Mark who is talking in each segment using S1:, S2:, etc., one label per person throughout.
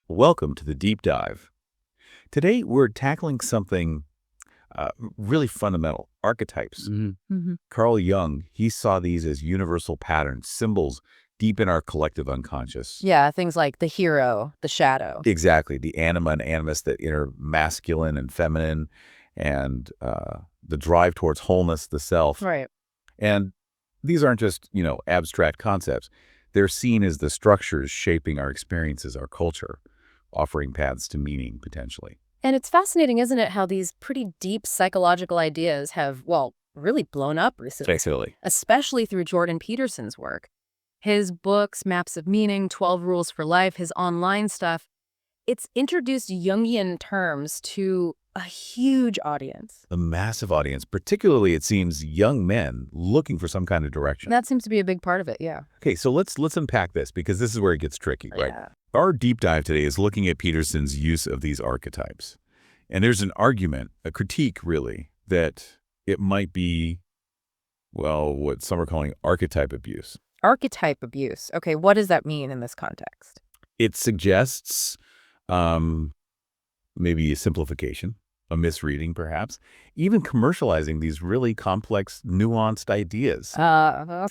S1: Welcome to the deep dive. Today, we're tackling something really fundamental, archetypes.
S2: Mhm.
S1: Carl Jung, he saw these as universal patterns, symbols deep in our collective unconscious.
S2: Yeah, things like the hero, the shadow.
S1: Exactly, the anima and animus, the inner masculine and feminine, and the drive towards wholeness, the self.
S2: Right.
S1: And these aren't just, abstract concepts. They're seen as the structures shaping our experiences, our culture, offering paths to meaning, potentially.
S2: And it's fascinating, isn't it, how these pretty deep psychological ideas have, well, really blown up recently,
S1: Basically.
S2: especially through Jordan Peterson's work. His books, Maps of Meaning, 12 Rules for Life, his online stuff, it's introduced Jungian terms to a huge audience.
S1: A massive audience, particularly, it seems, young men looking for some kind of direction.
S2: That seems to be a big part of it, yeah.
S1: Okay, so let's unpack this because this is where it gets tricky, right?
S2: Yeah.
S1: Our deep dive today is looking at Peterson's use of these archetypes. And there's an argument, a critique really, that it might be, well, what some are calling archetype abuse.
S2: Archetype abuse. Okay, what does that mean in this context?
S1: It suggests maybe a simplification, a misreading perhaps, even commercializing these really complex, nuanced ideas,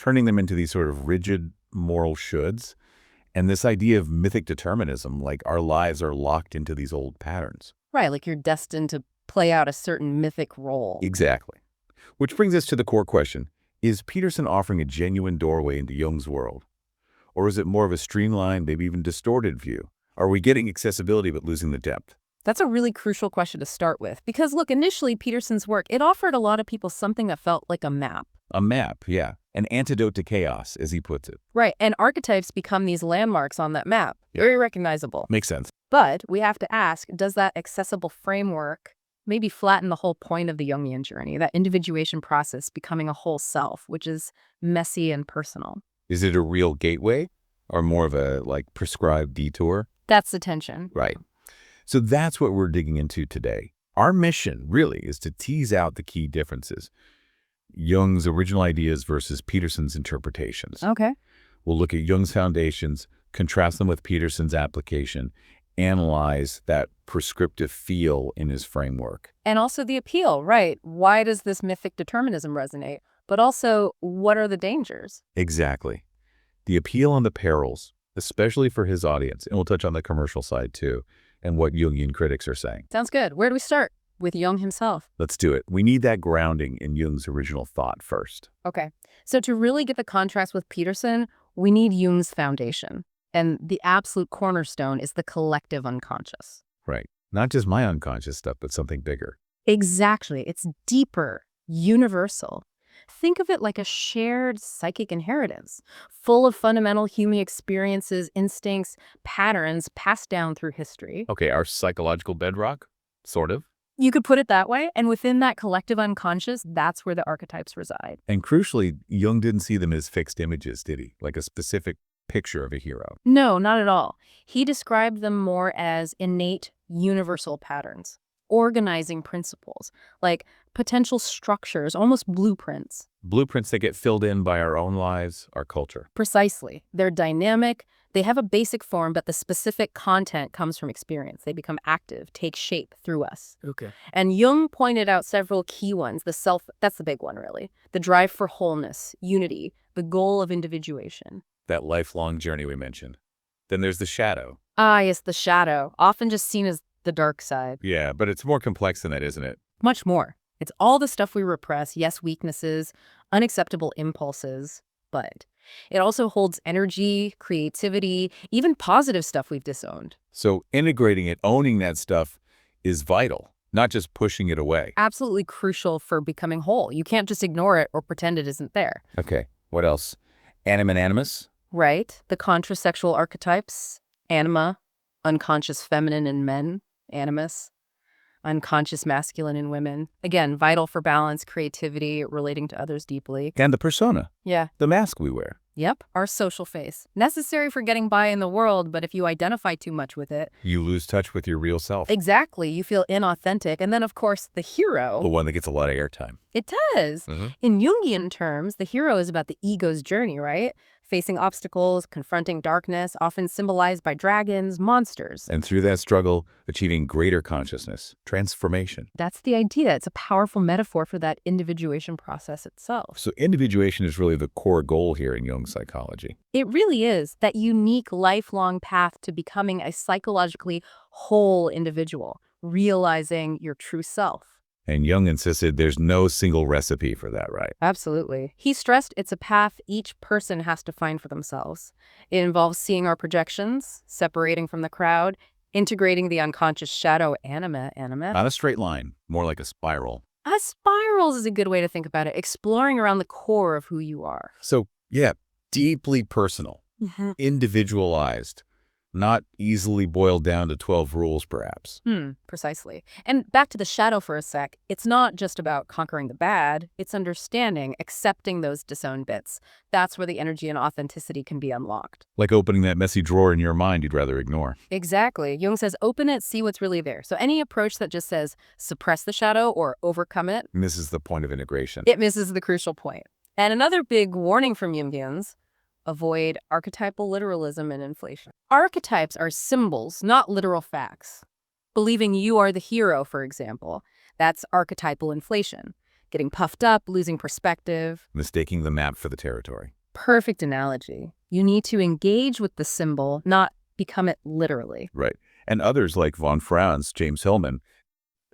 S1: turning them into these sort of rigid moral shoulds. And this idea of mythic determinism, like our lives are locked into these old patterns.
S2: Right, like you're destined to play out a certain mythic role.
S1: Exactly. Which brings us to the core question. Is Peterson offering a genuine doorway into Jung's world? Or is it more of a streamlined, maybe even distorted view? Are we getting accessibility but losing the depth?
S2: That's a really crucial question to start with. Because, look, initially, Peterson's work, it offered a lot of people something that felt like a map.
S1: A map, yeah. An antidote to chaos, as he puts it.
S2: Right, and archetypes become these landmarks on that map.
S1: Yeah.
S2: Very recognizable.
S1: Makes sense.
S2: But we have to ask, does that accessible framework maybe flatten the whole point of the Jungian journey, that individuation process becoming a whole self, which is messy and personal?
S1: Is it a real gateway or more of a, prescribed detour?
S2: That's the tension.
S1: Right. So that's what we're digging into today. Our mission, really, is to tease out the key differences. Jung's original ideas versus Peterson's interpretations.
S2: Okay.
S1: We'll look at Jung's foundations, contrast them with Peterson's application, analyze that prescriptive feel in his framework.
S2: And also the appeal, right? Why does this mythic determinism resonate? But also, what are the dangers?
S1: Exactly. The appeal and the perils, especially for his audience, and we'll touch on the commercial side too, and what Jungian critics are saying.
S2: Sounds good. Where do we start? With Jung himself.
S1: Let's do it. We need that grounding in Jung's original thought first.
S2: Okay. So to really get the contrast with Peterson, we need Jung's foundation. And the absolute cornerstone is the collective unconscious.
S1: Right. Not just my unconscious stuff, but something bigger.
S2: Exactly. It's deeper, universal. Think of it like a shared psychic inheritance, full of fundamental human experiences, instincts, patterns passed down through history.
S1: Okay, our psychological bedrock, sort of.
S2: You could put it that way, and within that collective unconscious, that's where the archetypes reside.
S1: And crucially, Jung didn't see them as fixed images, did he? Like a specific picture of a hero.
S2: No, not at all. He described them more as innate, universal patterns, organizing principles, like potential structures, almost blueprints.
S1: Blueprints that get filled in by our own lives, our culture.
S2: Precisely. They're dynamic. They have a basic form, but the specific content comes from experience. They become active, take shape through us.
S1: Okay.
S2: And Jung pointed out several key ones. The self, that's the big one, really. The drive for wholeness, unity, the goal of individuation.
S1: That lifelong journey we mentioned. Then there's the shadow.
S2: Ah, yes, the shadow, often just seen as the dark side.
S1: Yeah, but it's more complex than that, isn't it?
S2: Much more. It's all the stuff we repress, yes, weaknesses, unacceptable impulses, but it also holds energy, creativity, even positive stuff we've disowned.
S1: So integrating it, owning that stuff is vital, not just pushing it away.
S2: Absolutely crucial for becoming whole. You can't just ignore it or pretend it isn't there.
S1: Okay, what else? Anima and animus?
S2: Right? The contrasexual archetypes, anima, unconscious feminine in men, animus, unconscious masculine in women. Again, vital for balance, creativity, relating to others deeply.
S1: And the persona,
S2: Yeah.
S1: the mask we wear.
S2: Yep, our social face. Necessary for getting by in the world, but if you identify too much with it,
S1: You lose touch with your real self.
S2: exactly, you feel inauthentic. And then, of course, the
S1: The
S2: hero.
S1: one that gets a lot of airtime.
S2: It does.
S1: Mhm.
S2: In Jungian terms, the hero is about the ego's journey, right? facing obstacles, confronting darkness, often symbolized by dragons, monsters.
S1: And through that struggle, achieving greater consciousness, transformation.
S2: That's the idea. It's a powerful metaphor for that individuation process itself.
S1: So individuation is really the core goal here in Jung's psychology.
S2: It really is that unique lifelong path to becoming a psychologically whole individual, realizing your true self.
S1: And Jung insisted there's no single recipe for that, right?
S2: Absolutely. He stressed it's a path each person has to find for themselves. It involves seeing our projections, separating from the crowd, integrating the unconscious shadow anima.
S1: Not a straight line, more like a spiral.
S2: Spirals is a good way to think about it, exploring around the core of who you are.
S1: So, yeah, deeply personal, individualized, not easily boiled down to 12 rules, perhaps.
S2: Precisely. And back to the shadow for a sec, it's not just about conquering the bad, it's understanding, accepting those disowned bits. That's where the energy and authenticity can be unlocked.
S1: Like opening that messy drawer in your mind you'd rather ignore.
S2: Exactly. Jung says, open it, see what's really there. So any approach that just says suppress the shadow or overcome it,
S1: Misses the point of integration.
S2: it misses the crucial point. And another big warning from Jungians: avoid archetypal literalism and inflation. Archetypes are symbols, not literal facts. Believing you are the hero, for example, that's archetypal inflation. Getting puffed up, losing perspective.
S1: Mistaking the map for the territory.
S2: Perfect analogy. You need to engage with the symbol, not become it literally.
S1: Right. And others like von Franz, James Hillman,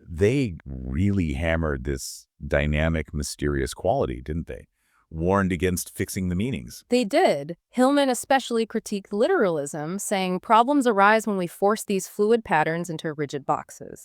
S1: they really hammered this dynamic, mysterious quality, didn't they? Warned against fixing the meanings.
S2: They did. Hillman especially critiqued literalism, saying problems arise when we force these fluid patterns into rigid boxes.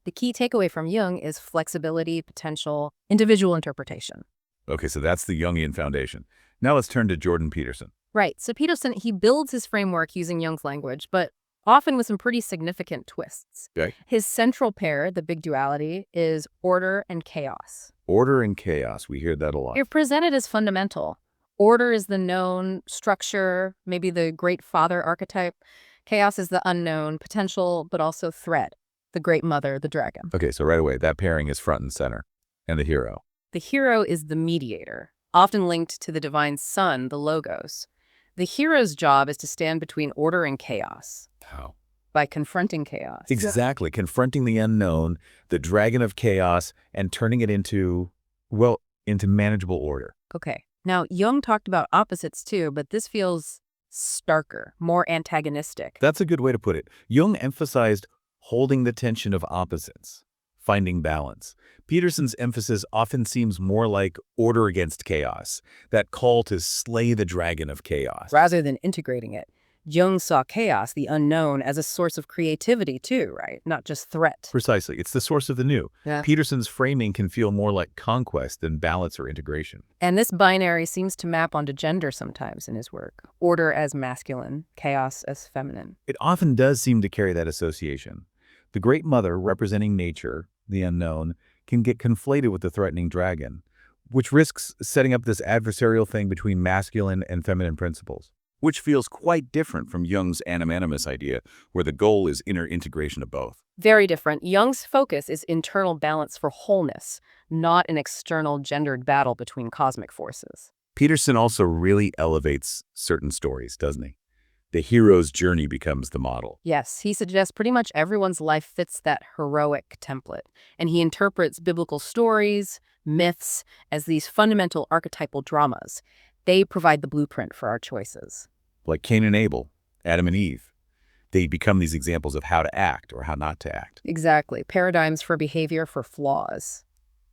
S2: The key takeaway from Jung is flexibility, potential, individual interpretation.
S1: Okay, so that's the Jungian foundation. Now let's turn to Jordan Peterson.
S2: Right. So Peterson, he builds his framework using Jung's language, but often with some pretty significant twists.
S1: Okay.
S2: His central pair, the big duality, is order and chaos.
S1: Order and chaos. We hear that a lot.
S2: They're presented as fundamental. Order is the known structure, maybe the great father archetype. Chaos is the unknown, potential, but also threat, the great mother, the dragon.
S1: Okay, so right away, that pairing is front and center. And the hero.
S2: The hero is the mediator, often linked to the divine son, the logos. The hero's job is to stand between order and chaos.
S1: How?
S2: By confronting chaos.
S1: Exactly. Confronting the unknown, the dragon of chaos, and turning it into manageable order.
S2: Okay. Now, Jung talked about opposites too, but this feels starker, more antagonistic.
S1: That's a good way to put it. Jung emphasized holding the tension of opposites, finding balance. Peterson's emphasis often seems more like order against chaos, that call to slay the dragon of chaos.
S2: Rather than integrating it, Jung saw chaos, the unknown, as a source of creativity too, right? Not just threat.
S1: Precisely. It's the source of the new.
S2: Yeah.
S1: Peterson's framing can feel more like conquest than balance or integration.
S2: And this binary seems to map onto gender sometimes in his work. Order as masculine, chaos as feminine.
S1: It often does seem to carry that association. The Great Mother, representing nature, the unknown, can get conflated with the threatening dragon, which risks setting up this adversarial thing between masculine and feminine principles, which feels quite different from Jung's animus idea, where the goal is inner integration of both.
S2: Very different. Jung's focus is internal balance for wholeness, not an external gendered battle between cosmic forces.
S1: Peterson also really elevates certain stories, doesn't he? The hero's journey becomes the model.
S2: Yes, he suggests pretty much everyone's life fits that heroic template, and he interprets biblical stories, myths, as these fundamental archetypal dramas. They provide the blueprint for our choices.
S1: Like Cain and Abel, Adam and Eve. They become these examples of how to act or how not to act.
S2: Exactly. Paradigms for behavior for flaws.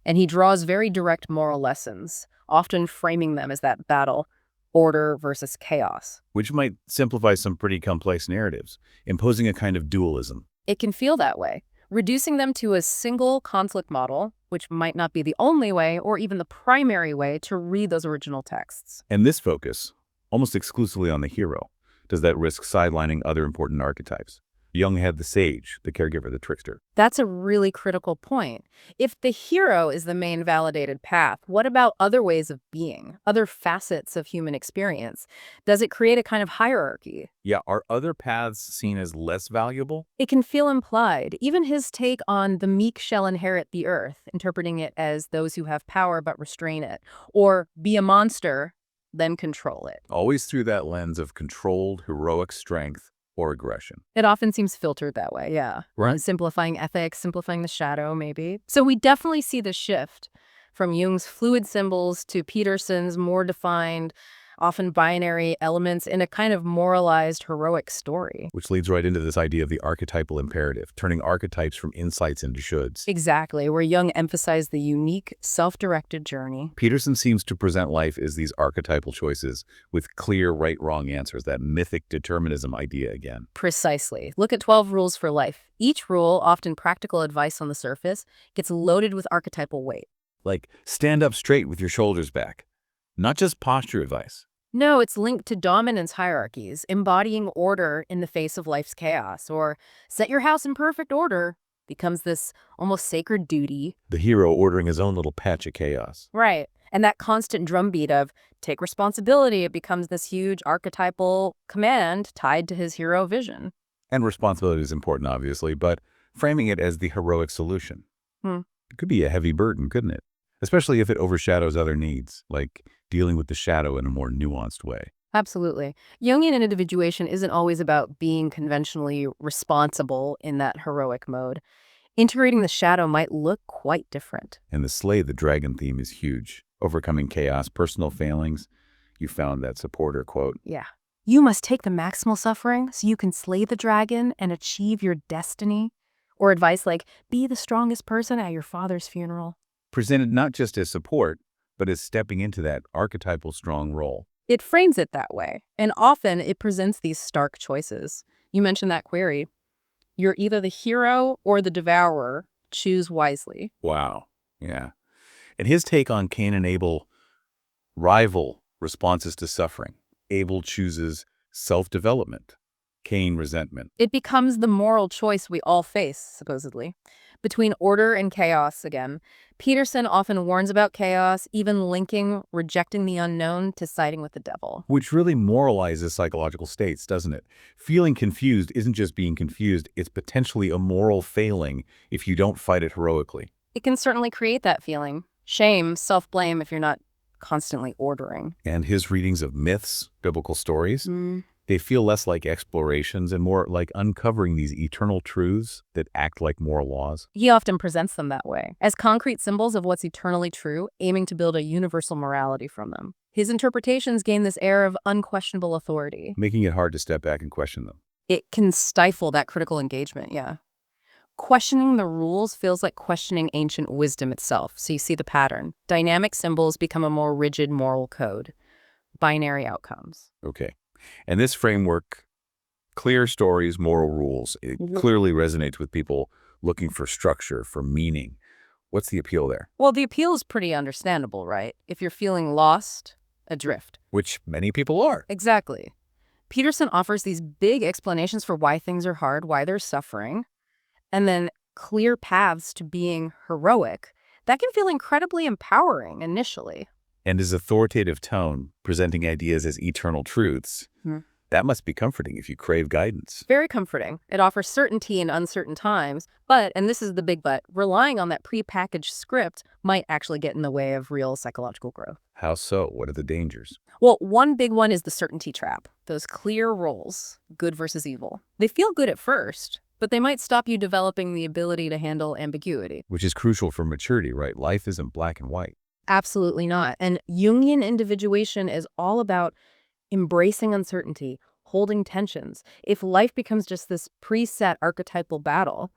S2: And he draws very direct moral lessons, often framing them as that battle, order versus chaos.
S1: Which might simplify some pretty complex narratives, imposing a kind of dualism.
S2: It can feel that way, reducing them to a single conflict model, which might not be the only way or even the primary way to read those original texts.
S1: And this focus, almost exclusively on the hero, does that risk sidelining other important archetypes? Jung had the sage, the caregiver, the trickster.
S2: That's a really critical point. If the hero is the main validated path, what about other ways of being, other facets of human experience? Does it create a kind of hierarchy?
S1: Yeah, are other paths seen as less valuable?
S2: It can feel implied. Even his take on the meek shall inherit the earth, interpreting it as those who have power but restrain it, or be a monster then control it.
S1: Always through that lens of controlled, heroic strength or aggression.
S2: It often seems filtered that way, yeah.
S1: Right.
S2: Simplifying ethics, simplifying the shadow, maybe. So we definitely see the shift from Jung's fluid symbols to Peterson's more defined, often binary elements in a kind of moralized, heroic story.
S1: Which leads right into this idea of the archetypal imperative, turning archetypes from insights into shoulds.
S2: Exactly, where Jung emphasized the unique, self-directed journey.
S1: Peterson seems to present life as these archetypal choices with clear right-wrong answers, that mythic determinism idea again.
S2: Precisely. Look at 12 rules for life. Each rule, often practical advice on the surface, gets loaded with archetypal weight.
S1: Like, stand up straight with your shoulders back. Not just posture advice.
S2: No, it's linked to dominance hierarchies, embodying order in the face of life's chaos, or set your house in perfect order becomes this almost sacred duty.
S1: The hero ordering his own little patch of chaos.
S2: Right. And that constant drumbeat of take responsibility, it becomes this huge archetypal command tied to his hero vision.
S1: And responsibility is important, obviously, but framing it as the heroic solution. It could be a heavy burden, couldn't it? Especially if it overshadows other needs, like dealing with the shadow in a more nuanced way.
S2: Absolutely. Jungian individuation isn't always about being conventionally responsible in that heroic mode. Integrating the shadow might look quite different.
S1: And the Slay the Dragon theme is huge. Overcoming chaos, personal failings. You found that supporter quote.
S2: Yeah. You must take the maximal suffering so you can slay the dragon and achieve your destiny. Or advice like, be the strongest person at your father's funeral.
S1: Presented not just as support, but as stepping into that archetypal strong role.
S2: It frames it that way, and often it presents these stark choices. You mentioned that query. You're either the hero or the devourer. Choose wisely.
S1: Wow. Yeah. And his take on Cain and Abel, rival responses to suffering. Abel chooses self-development. Cain, resentment.
S2: It becomes the moral choice we all face, supposedly. Between order and chaos again. Peterson often warns about chaos, even linking rejecting the unknown to siding with the devil.
S1: Which really moralizes psychological states, doesn't it? Feeling confused isn't just being confused, it's potentially a moral failing if you don't fight it heroically.
S2: It can certainly create that feeling. Shame, self-blame if you're not constantly ordering.
S1: And his readings of myths, biblical stories, they feel less like explorations and more like uncovering these eternal truths that act like moral laws.
S2: He often presents them that way, as concrete symbols of what's eternally true, aiming to build a universal morality from them. His interpretations gain this air of unquestionable authority.
S1: Making it hard to step back and question them.
S2: It can stifle that critical engagement, yeah. Questioning the rules feels like questioning ancient wisdom itself, so you see the pattern. Dynamic symbols become a more rigid moral code. Binary outcomes.
S1: Okay. And this framework, clear stories, moral rules, it clearly resonates with people looking for structure, for meaning. What's the appeal there?
S2: Well, the appeal is pretty understandable, right? If you're feeling lost, adrift.
S1: Which many people are.
S2: Exactly. Peterson offers these big explanations for why things are hard, why there's suffering, and then clear paths to being heroic. That can feel incredibly empowering initially.
S1: And his authoritative tone, presenting ideas as eternal truths, that must be comforting if you crave guidance.
S2: Very comforting. It offers certainty in uncertain times, but, and this is the big but, relying on that prepackaged script might actually get in the way of real psychological growth.
S1: How so? What are the dangers?
S2: Well, one big one is the certainty trap. Those clear roles, good versus evil. They feel good at first, but they might stop you developing the ability to handle ambiguity.
S1: Which is crucial for maturity, right? Life isn't black and white.
S2: Absolutely not. And Jungian individuation is all about embracing uncertainty, holding tensions. If life becomes just this preset archetypal battle,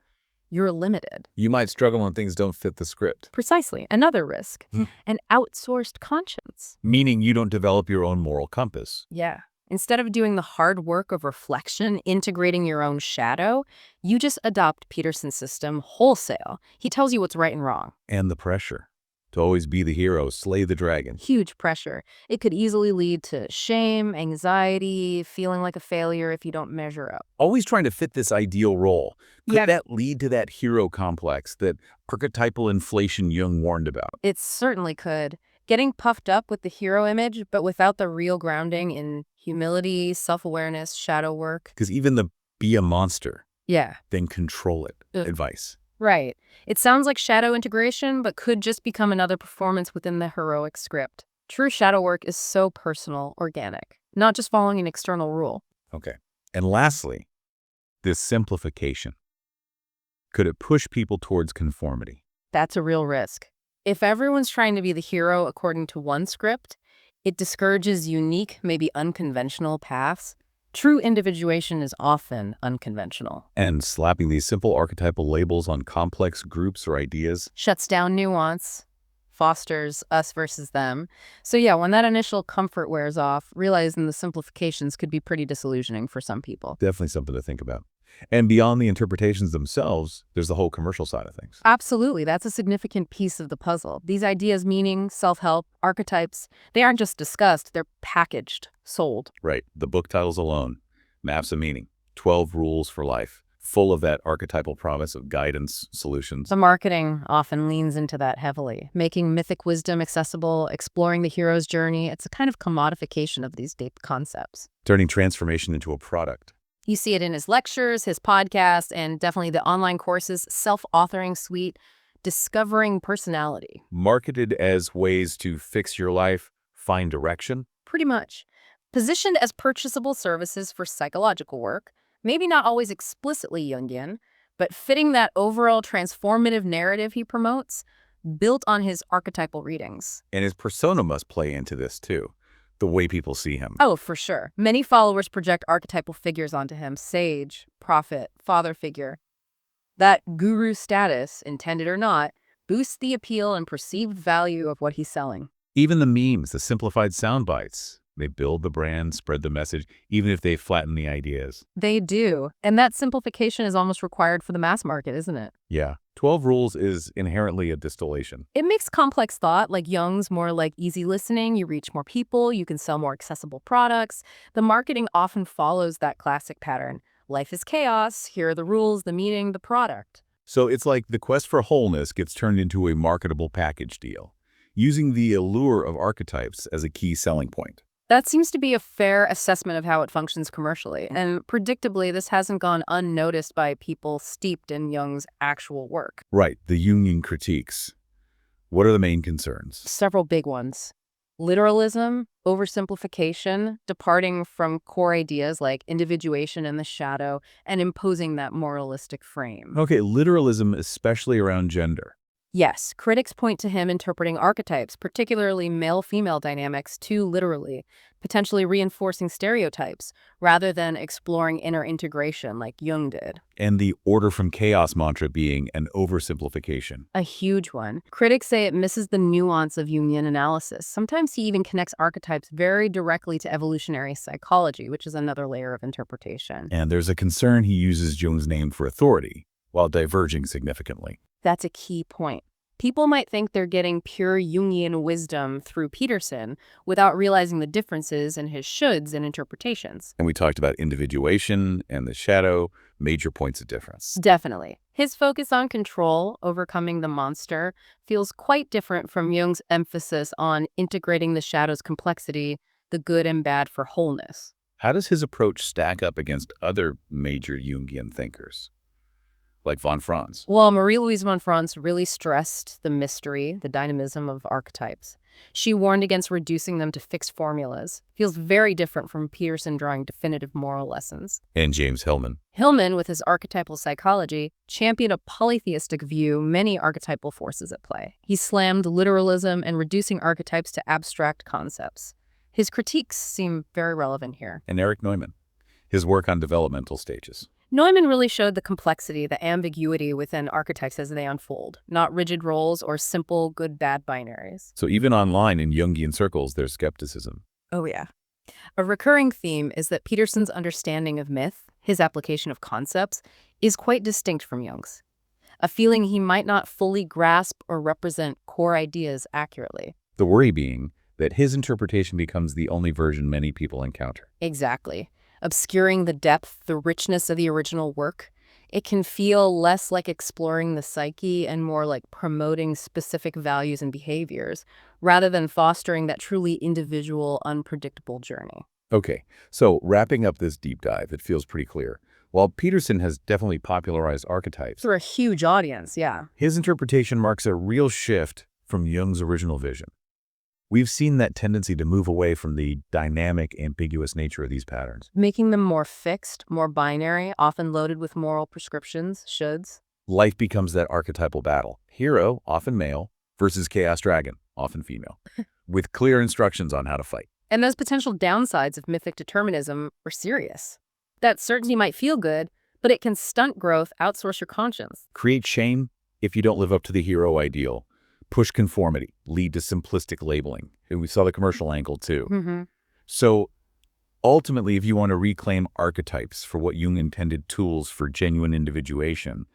S2: you're limited.
S1: You might struggle when things don't fit the script.
S2: Precisely. Another risk, an outsourced conscience.
S1: Meaning you don't develop your own moral compass.
S2: Yeah. Instead of doing the hard work of reflection, integrating your own shadow, you just adopt Peterson's system wholesale. He tells you what's right and wrong.
S1: And the pressure to always be the hero, slay the dragon.
S2: Huge pressure. It could easily lead to shame, anxiety, feeling like a failure if you don't measure up.
S1: Always trying to fit this ideal role. Could that lead to that hero complex, that archetypal inflation Jung warned about?
S2: It certainly could. Getting puffed up with the hero image, but without the real grounding in humility, self-awareness, shadow work.
S1: Because even the be a monster,
S2: Yeah.
S1: then control it advice.
S2: Right. It sounds like shadow integration, but could just become another performance within the heroic script. True shadow work is so personal, organic, not just following an external rule.
S1: Okay. And lastly, this simplification. Could it push people towards conformity?
S2: That's a real risk. If everyone's trying to be the hero according to one script, it discourages unique, maybe unconventional paths. True individuation is often unconventional.
S1: And slapping these simple archetypal labels on complex groups or ideas?
S2: Shuts down nuance, fosters us versus them. So yeah, when that initial comfort wears off, realizing the simplifications could be pretty disillusioning for some people.
S1: Definitely something to think about. And beyond the interpretations themselves, there's the whole commercial side of things.
S2: Absolutely. That's a significant piece of the puzzle. These ideas, meaning, self-help, archetypes, they aren't just discussed, they're packaged, sold.
S1: Right. The book titles alone, Maps of Meaning, 12 Rules for Life, full of that archetypal promise of guidance solutions.
S2: The marketing often leans into that heavily, making mythic wisdom accessible, exploring the hero's journey. It's a kind of commodification of these deep concepts.
S1: Turning transformation into a product.
S2: You see it in his lectures, his podcast, and definitely the online courses, self-authoring suite, discovering personality.
S1: Marketed as ways to fix your life, find direction.
S2: Pretty much. Positioned as purchasable services for psychological work, maybe not always explicitly Jungian, but fitting that overall transformative narrative he promotes, built on his archetypal readings.
S1: And his persona must play into this too, the way people see him.
S2: Oh, for sure. Many followers project archetypal figures onto him: sage, prophet, father figure. That guru status, intended or not, boosts the appeal and perceived value of what he's selling.
S1: Even the memes, the simplified sound bites, they build the brand, spread the message, even if they flatten the ideas.
S2: They do. And that simplification is almost required for the mass market, isn't it?
S1: Yeah. 12 Rules is inherently a distillation.
S2: It makes complex thought, like Jung's, more like easy listening. You reach more people, you can sell more accessible products. The marketing often follows that classic pattern. Life is chaos. Here are the rules, the meaning, the product.
S1: So it's like the quest for wholeness gets turned into a marketable package deal, using the allure of archetypes as a key selling point.
S2: That seems to be a fair assessment of how it functions commercially. And predictably, this hasn't gone unnoticed by people steeped in Jung's actual work.
S1: Right, the Jungian critiques. What are the main concerns?
S2: Several big ones. Literalism, oversimplification, departing from core ideas like individuation and the shadow, and imposing that moralistic frame.
S1: Okay, literalism, especially around gender.
S2: Yes, critics point to him interpreting archetypes, particularly male-female dynamics, too literally, potentially reinforcing stereotypes, rather than exploring inner integration like Jung did.
S1: And the order from chaos mantra being an oversimplification.
S2: A huge one. Critics say it misses the nuance of Jungian analysis. Sometimes he even connects archetypes very directly to evolutionary psychology, which is another layer of interpretation.
S1: And there's a concern he uses Jung's name for authority, while diverging significantly.
S2: That's a key point. People might think they're getting pure Jungian wisdom through Peterson without realizing the differences in his shoulds and interpretations.
S1: And we talked about individuation and the shadow, major points of difference.
S2: Definitely. His focus on control, overcoming the monster, feels quite different from Jung's emphasis on integrating the shadow's complexity, the good and bad for wholeness.
S1: How does his approach stack up against other major Jungian thinkers, like von Franz?
S2: Well, Marie-Louise von Franz really stressed the mystery, the dynamism of archetypes. She warned against reducing them to fixed formulas. Feels very different from Peterson drawing definitive moral lessons.
S1: And James Hillman.
S2: Hillman, with his archetypal psychology, championed a polytheistic view, many archetypal forces at play. He slammed literalism and reducing archetypes to abstract concepts. His critiques seem very relevant here.
S1: And Erich Neumann, his work on developmental stages.
S2: Neumann really showed the complexity, the ambiguity within archetypes as they unfold, not rigid roles or simple good-bad binaries.
S1: So even online in Jungian circles, there's skepticism.
S2: Oh, yeah. A recurring theme is that Peterson's understanding of myth, his application of concepts, is quite distinct from Jung's. A feeling he might not fully grasp or represent core ideas accurately.
S1: The worry being that his interpretation becomes the only version many people encounter.
S2: Exactly. Obscuring the depth, the richness of the original work. It can feel less like exploring the psyche and more like promoting specific values and behaviors, rather than fostering that truly individual, unpredictable journey.
S1: Okay, so wrapping up this deep dive, it feels pretty clear. While Peterson has definitely popularized archetypes,
S2: For a huge audience, yeah.
S1: his interpretation marks a real shift from Jung's original vision. We've seen that tendency to move away from the dynamic, ambiguous nature of these patterns.
S2: Making them more fixed, more binary, often loaded with moral prescriptions, shoulds.
S1: Life becomes that archetypal battle. Hero, often male, versus chaos dragon, often female, with clear instructions on how to fight.
S2: And those potential downsides of mythic determinism are serious. That certainty might feel good, but it can stunt growth, outsource your conscience.
S1: Create shame if you don't live up to the hero ideal. Push conformity, lead to simplistic labeling. And we saw the commercial angle too.
S2: Mm-hmm.
S1: So ultimately, if you want to reclaim archetypes for what Jung intended tools for genuine individuation,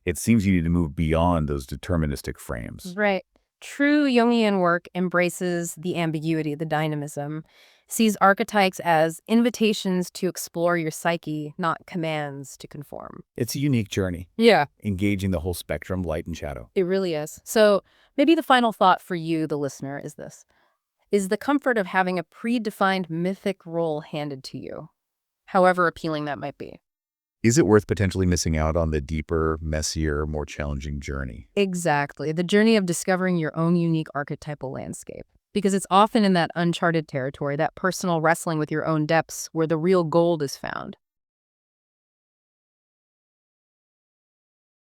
S1: it seems you need to move beyond those deterministic frames.
S2: Right. True Jungian work embraces the ambiguity, the dynamism, sees archetypes as invitations to explore your psyche, not commands to conform.
S1: It's a unique journey,
S2: Yeah,
S1: engaging the whole spectrum, light and shadow.
S2: it really is. So maybe the final thought for you, the listener, is this. Is the comfort of having a predefined mythic role handed to you, however appealing that might be.
S1: Is it worth potentially missing out on the deeper, messier, more challenging journey?
S2: Exactly. The journey of discovering your own unique archetypal landscape. Because it's often in that uncharted territory, that personal wrestling with your own depths, where the real gold is found.